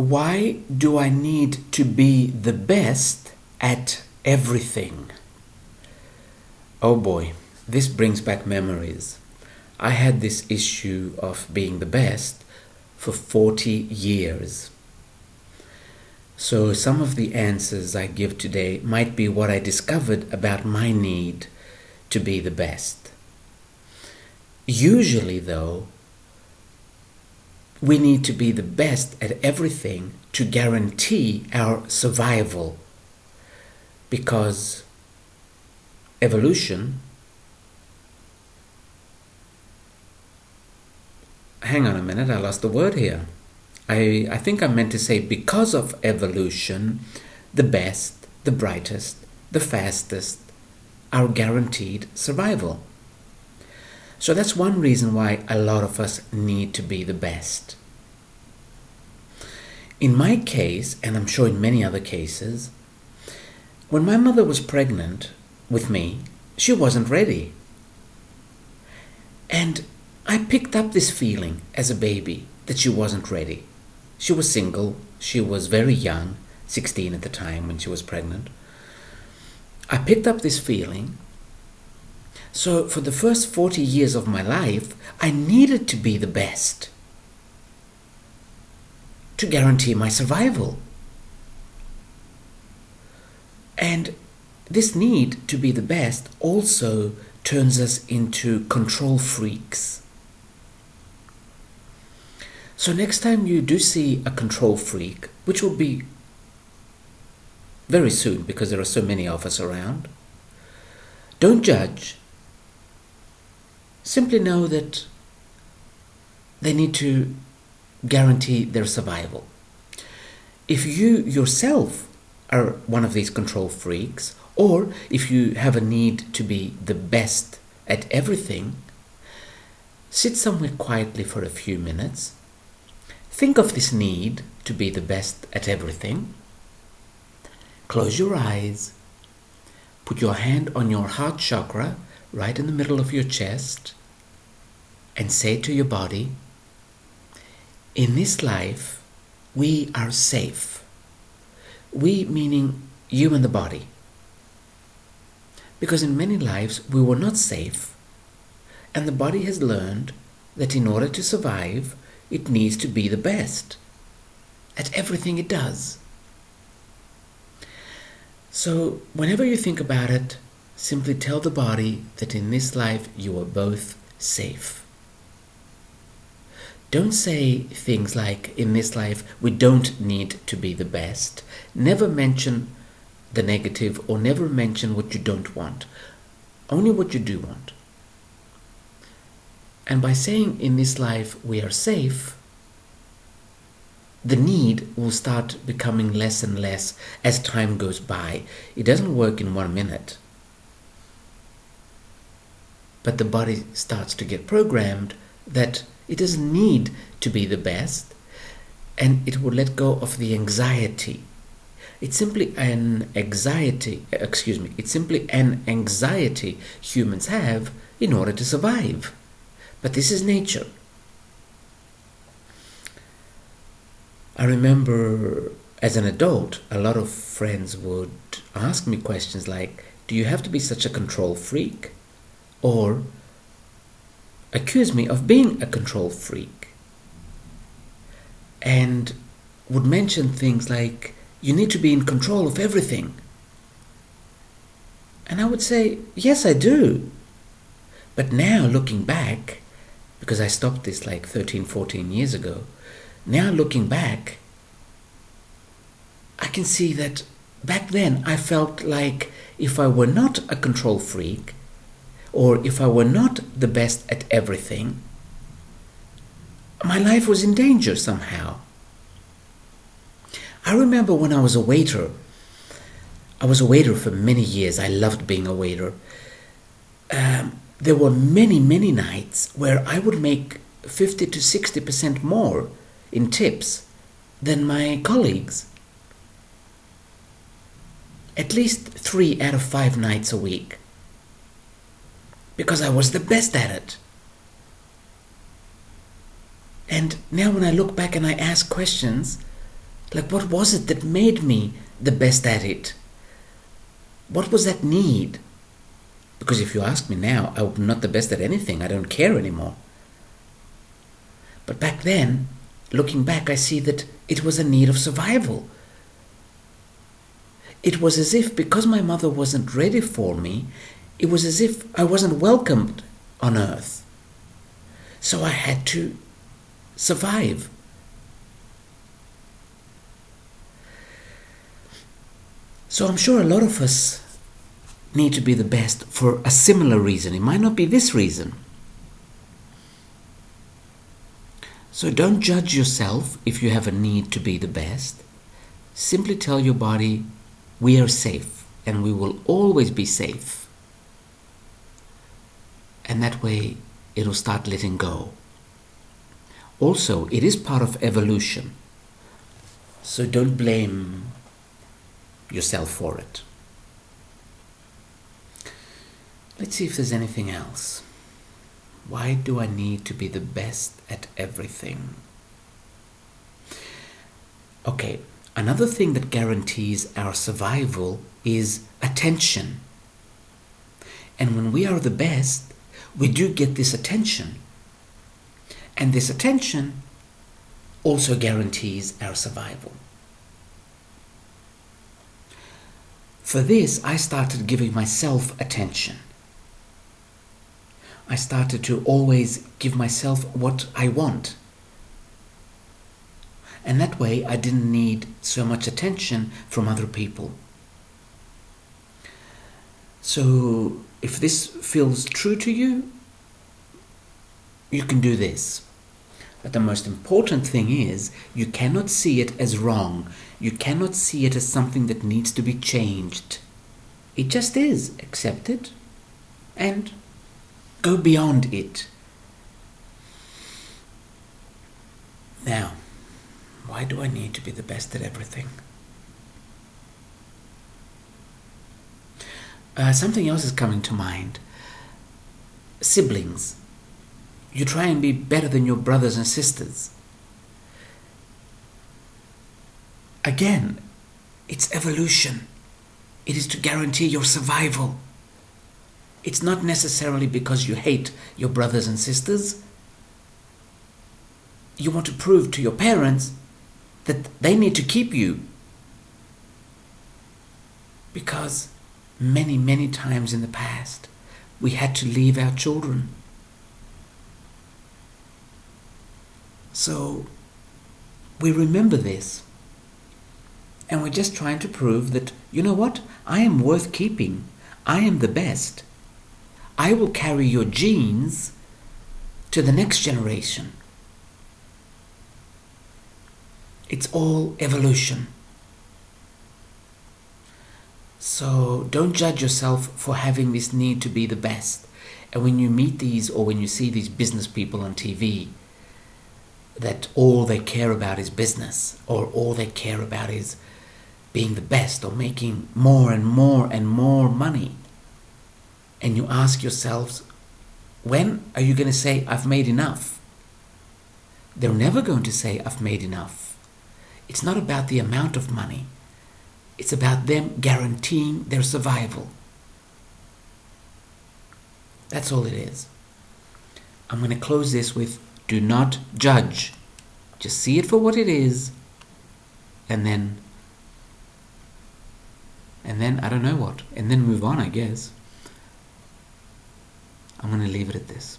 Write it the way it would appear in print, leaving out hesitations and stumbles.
Why do I need to be the best at everything? Oh boy, this brings back memories. I had this issue of being the best for 40 years. So some of the answers I give today might be what I discovered about my need to be the best. Usually though, we need to be the best at everything to guarantee our survival, because evolution, hang on a minute, I lost the word here. I think I meant to say because of evolution, the best, the brightest, the fastest are guaranteed survival. So that's one reason why a lot of us need to be the best. In my case, and I'm sure in many other cases, when my mother was pregnant with me, she wasn't ready. And I picked up this feeling as a baby that she wasn't ready. She was single, she was very young, 16 at the time when she was pregnant. I picked up this feeling. So for the first 40 years of my life, I needed to be the best to guarantee my survival. And this need to be the best also turns us into control freaks. So next time you do see a control freak, which will be very soon because there are so many of us around, don't judge. Simply know that they need to guarantee their survival. If you yourself are one of these control freaks, or if you have a need to be the best at everything, sit somewhere quietly for a few minutes. Think of this need to be the best at everything. Close your eyes. Put your hand on your heart chakra, right in the middle of your chest, and say to your body, in this life, we are safe. We meaning you and the body. Because in many lives, we were not safe, and the body has learned that in order to survive, it needs to be the best at everything it does. So whenever you think about it, simply tell the body that in this life you are both safe. Don't say things like, in this life we don't need to be the best. Never mention the negative or never mention what you don't want. Only what you do want. And by saying in this life we are safe, the need will start becoming less and less as time goes by. It doesn't work in 1 minute. But the body starts to get programmed that it doesn't need to be the best, and it will let go of the anxiety. It's simply an anxiety humans have in order to survive. But this is nature. I remember as an adult, a lot of friends would ask me questions like, do you have to be such a control freak? Or accuse me of being a control freak. And would mention things like, you need to be in control of everything. And I would say, yes, I do. But now looking back, because I stopped this like 13, 14 years ago, now looking back, I can see that back then I felt like if I were not a control freak, or if I were not the best at everything, my life was in danger somehow. I remember when I was a waiter. I was a waiter for many years. I loved being a waiter. There were many, many nights where I would make 50 to 60% more in tips than my colleagues. At least 3 out of 5 nights a week. Because I was the best at it. And now when I look back and I ask questions, Like, what was it that made me the best at it? What was that need? Because if you ask me now, I'm not the best at anything. I don't care anymore. But back then, looking back, I see that it was a need of survival. It was as if, because my mother wasn't ready for me, it was as if I wasn't welcomed on earth. So I had to survive. So I'm sure a lot of us need to be the best for a similar reason. It might not be this reason. So don't judge yourself if you have a need to be the best. Simply tell your body, we are safe and we will always be safe. And that way it'll start letting go. Also, it is part of evolution. So don't blame yourself for it. Let's see if there's anything else. Why do I need to be the best at everything? Okay, another thing that guarantees our survival is attention. And when we are the best, we do get this attention. And this attention also guarantees our survival. For this, I started giving myself attention. I started to always give myself what I want. And that way, I didn't need so much attention from other people. So, if this feels true to you, you can do this. But the most important thing is, you cannot see it as wrong. You cannot see it as something that needs to be changed. It just is. Accept it and go beyond it. Now, why do I need to be the best at everything? Something else is coming to mind. Siblings. You try and be better than your brothers and sisters. Again, it's evolution. It is to guarantee your survival. It's not necessarily because you hate your brothers and sisters. You want to prove to your parents that they need to keep you. Because many, many times in the past, we had to leave our children. So, we remember this. And we're just trying to prove that, you know what? I am worth keeping. I am the best. I will carry your genes to the next generation. It's all evolution. So don't judge yourself for having this need to be the best. And when you meet these, or when you see these business people on TV, that all they care about is business, or all they care about is being the best, or making more and more and more money. And you ask yourselves, when are you going to say, I've made enough? They're never going to say, I've made enough. It's not about the amount of money. It's about them guaranteeing their survival. That's all it is. I'm going to close this with, do not judge. Just see it for what it is, and then I don't know what, and then move on, I guess. I'm going to leave it at this.